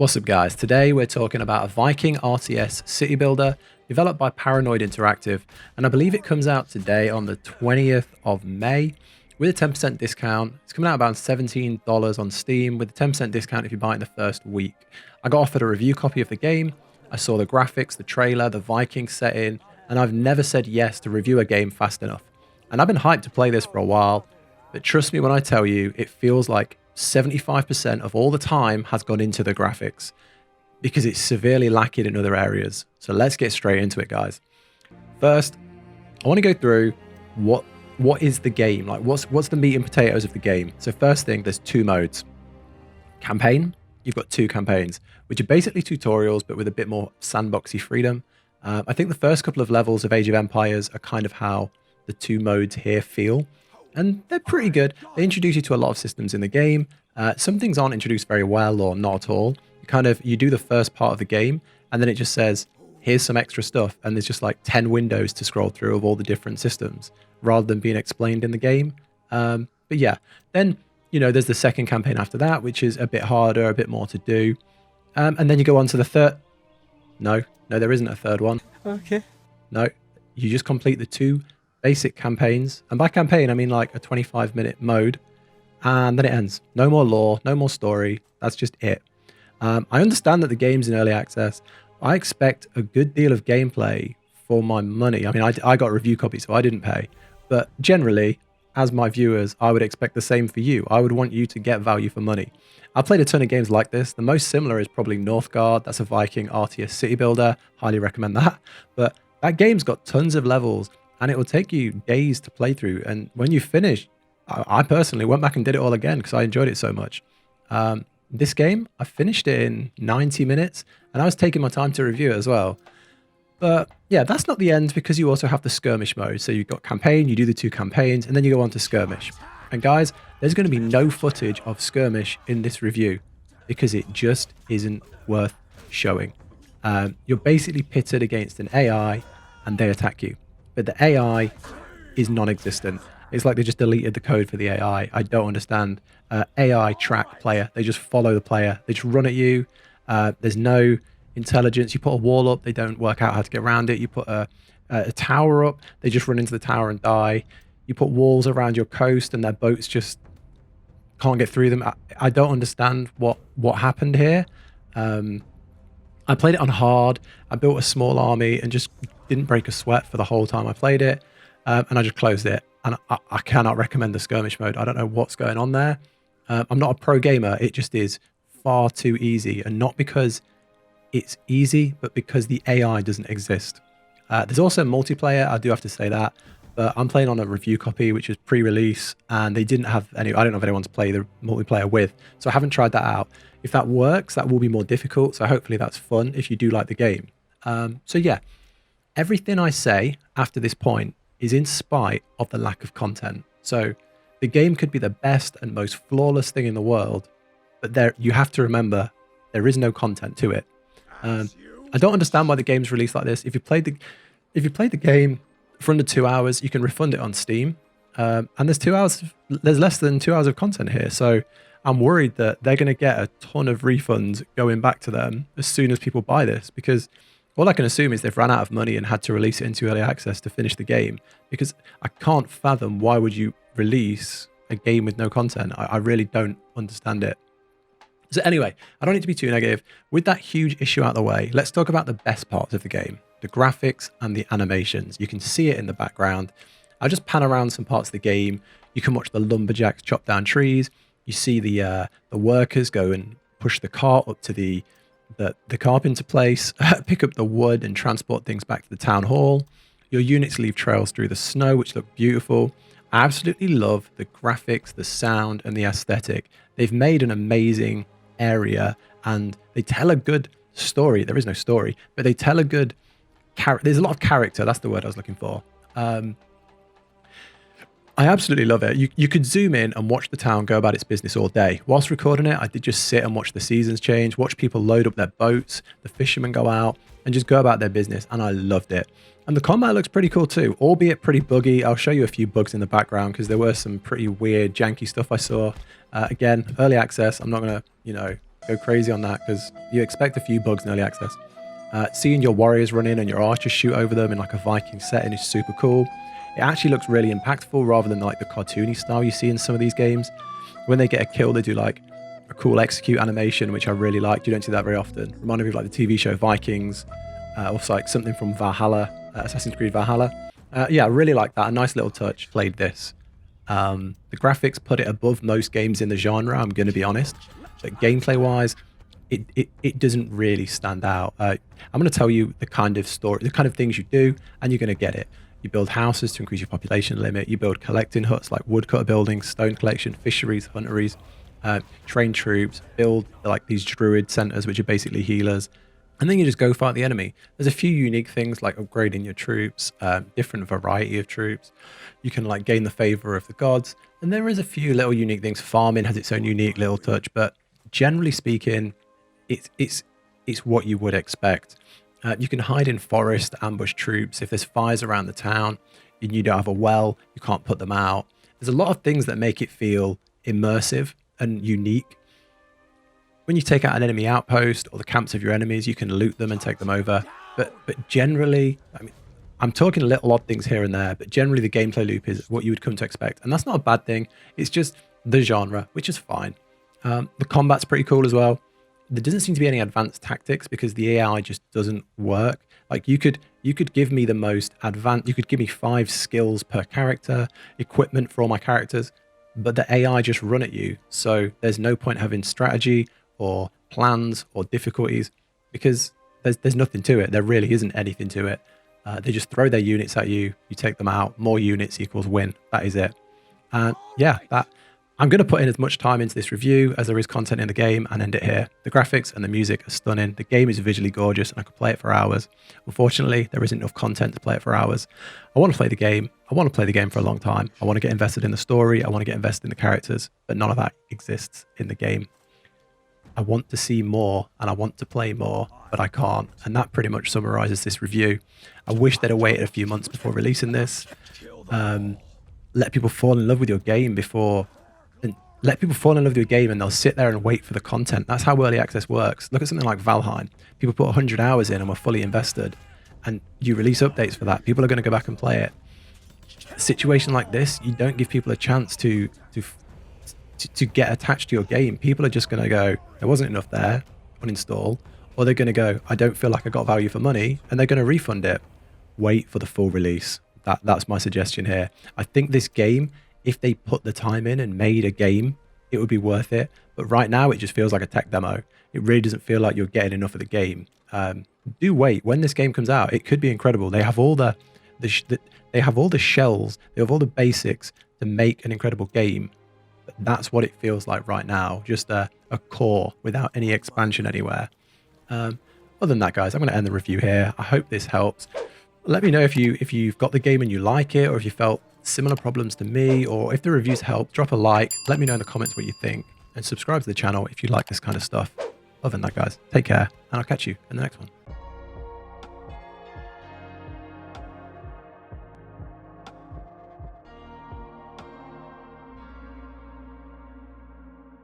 What's up guys, today we're talking about a Viking RTS city builder developed by Paranoid Interactive, and I believe it comes out today on the 20th of May with a 10% discount. It's coming out about $17 on Steam with a 10% discount if you buy it in the first week. I got offered a review copy of the game, I saw the graphics, the trailer, the Viking setting, and I've never said yes to review a game fast enough. And I've been hyped to play this for a while, but trust me when I tell you, it feels like 75% of all the time has gone into the graphics because it's severely lacking in other areas. So let's get straight into it, guys. First, I want to go through what is the game, like what's the meat and potatoes of the game. So first thing, there's two modes. Campaign, you've got two campaigns, which are basically tutorials, but with a bit more sandboxy freedom. I think the first couple of levels of Age of Empires are kind of how the two modes here feel. And they're pretty good. They introduce you to a lot of systems in the game. Some things aren't introduced very well or not at all. You do the first part of the game, and then it just says, here's some extra stuff. And there's just like 10 windows to scroll through of all the different systems, rather than being explained in the game. But yeah, then, there's the second campaign after that, which is a bit harder, a bit more to do. And then you go on to the third. No, there isn't a third one. Okay. No, you just complete the two basic campaigns, and by campaign I mean like a 25-minute mode, and then it ends. No more lore, no more story. That's just it. I understand that the game's in early access. I expect a good deal of gameplay for my money. I mean, I got a review copy, so I didn't pay, but generally, as my viewers, I would expect the same for you. I would want you to get value for money. I've played a ton of games like this. The most similar is probably Northgard. That's a Viking RTS city builder. Highly recommend that. But that game's got tons of levels, and it will take you days to play through. And when you finish, I personally went back and did it all again because I enjoyed it so much. This game, I finished it in 90 minutes, and I was taking my time to review it as well. But yeah, that's not the end, because you also have the skirmish mode. So you've got campaign, you do the two campaigns, and then you go on to skirmish. And guys, there's going to be no footage of skirmish in this review because it just isn't worth showing. You're basically pitted against an AI, and they attack you. But the AI is non-existent. It's like they just deleted the code for the AI. I don't understand. AI track player. They just follow the player. They just run at you. There's no intelligence. You put a wall up, they don't work out how to get around it. You put a tower up, they just run into the tower and die. You put walls around your coast, and their boats just can't get through them. I don't understand what happened here. I played it on hard. I built a small army and just didn't break a sweat for the whole time I played it. And I just closed it. And I cannot recommend the skirmish mode. I don't know what's going on there. I'm not a pro gamer. It just is far too easy. And not because it's easy, but because the AI doesn't exist. There's also multiplayer. I do have to say that. But I'm playing on a review copy, which is pre-release. And they didn't have any. I don't have anyone to play the multiplayer with. So I haven't tried that out. If that works, that will be more difficult. So hopefully that's fun if you do like the game. So yeah, everything I say after this point is in spite of the lack of content. So the game could be the best and most flawless thing in the world, but you have to remember there is no content to it. I don't understand why the game's released like this. If you played the game for under 2 hours, you can refund it on Steam. And there's less than 2 hours of content here. So I'm worried that they're going to get a ton of refunds going back to them as soon as people buy this, because all I can assume is they've run out of money and had to release it into early access to finish the game, because I can't fathom why would you release a game with no content. I really don't understand it. So anyway, I don't need to be too negative. With that huge issue out of the way, let's talk about the best parts of the game, the graphics and the animations. You can see it in the background. I'll just pan around some parts of the game. You can watch the lumberjacks chop down trees. You see the workers go and push the cart up to the carpenter place, pick up the wood and transport things back to the town hall. Your units leave trails through the snow, which look beautiful. I absolutely love the graphics, the sound, and the aesthetic. They've made an amazing area, and they tell a good story. There is no story, but they tell a good character. There's a lot of character. That's the word I was looking for. I absolutely love it. You could zoom in and watch the town go about its business all day. Whilst recording it, I did just sit and watch the seasons change, watch people load up their boats, the fishermen go out and just go about their business, and I loved it. And the combat looks pretty cool too, albeit pretty buggy. I'll show you a few bugs in the background because there were some pretty weird, janky stuff I saw. Again, early access. I'm not going to, go crazy on that because you expect a few bugs in early access. Seeing your warriors run in and your archers shoot over them in like a Viking setting is super cool. It actually looks really impactful rather than like the cartoony style you see in some of these games. When they get a kill, they do like a cool execute animation, which I really liked. You don't see that very often. Reminded me of like the TV show Vikings, also like something from Valhalla, Assassin's Creed Valhalla. Yeah, I really like that. A nice little touch. Played this. The graphics put it above most games in the genre, I'm going to be honest. But gameplay-wise, it doesn't really stand out. I'm going to tell you the kind of story, the kind of things you do, and you're going to get it. You build houses to increase your population limit. You build collecting huts like woodcutter buildings, stone collection, fisheries, hunteries, train troops, build like these druid centers, which are basically healers. And then you just go fight the enemy. There's a few unique things like upgrading your troops, different variety of troops. You can like gain the favor of the gods. And there is a few little unique things. Farming has its own unique little touch, but generally speaking, it's what you would expect. You can hide in forest, ambush troops. If there's fires around the town and you don't have a well, you can't put them out. There's a lot of things that make it feel immersive and unique. When you take out an enemy outpost or the camps of your enemies, you can loot them and take them over. But generally, I mean, I'm talking little odd things here and there, but generally the gameplay loop is what you would come to expect. And that's not a bad thing. It's just the genre, which is fine. The combat's pretty cool as well. There doesn't seem to be any advanced tactics because the AI just doesn't work. Like you could give me the most advanced, you could give me 5 skills per character, equipment for all my characters, but the AI just run at you. So there's no point having strategy or plans or difficulties because there's nothing to it. There really isn't anything to it. They just throw their units at you, you take them out, more units equals win. That is it. Yeah, I'm going to put in as much time into this review as there is content in the game and end it here. The graphics and the music are stunning. The game is visually gorgeous and I could play it for hours. Unfortunately, there isn't enough content to play it for hours. I want to play the game. I want to play the game for a long time. I want to get invested in the story. I want to get invested in the characters, but none of that exists in the game. I want to see more and I want to play more, but I can't. And that pretty much summarizes this review. I wish they'd have waited a few months before releasing this. Let people fall in love with your game before... Let people fall in love with your game and they'll sit there and wait for the content. That's how early access works. Look at something like Valheim. People put 100 hours in and were fully invested. And you release updates for that. People are going to go back and play it. A situation like this, you don't give people a chance to get attached to your game. People are just going to go, there wasn't enough there, uninstall. Or they're going to go, I don't feel like I got value for money. And they're going to refund it. Wait for the full release. That's my suggestion here. I think this game... if they put the time in and made a game, it would be worth it. But right now, it just feels like a tech demo. It really doesn't feel like you're getting enough of the game. Do wait. When this game comes out, it could be incredible. They have all the shells, they have all the basics to make an incredible game. But that's what it feels like right now. Just a core without any expansion anywhere. Other than that, guys, I'm going to end the review here. I hope this helps. Let me know if you've got the game and you like it, or if you felt similar problems to me, or if the reviews help. Drop a like, let me know in the comments what you think, and subscribe to the channel if you like this kind of stuff. Other than that, guys, take care, and I'll catch you in the next one.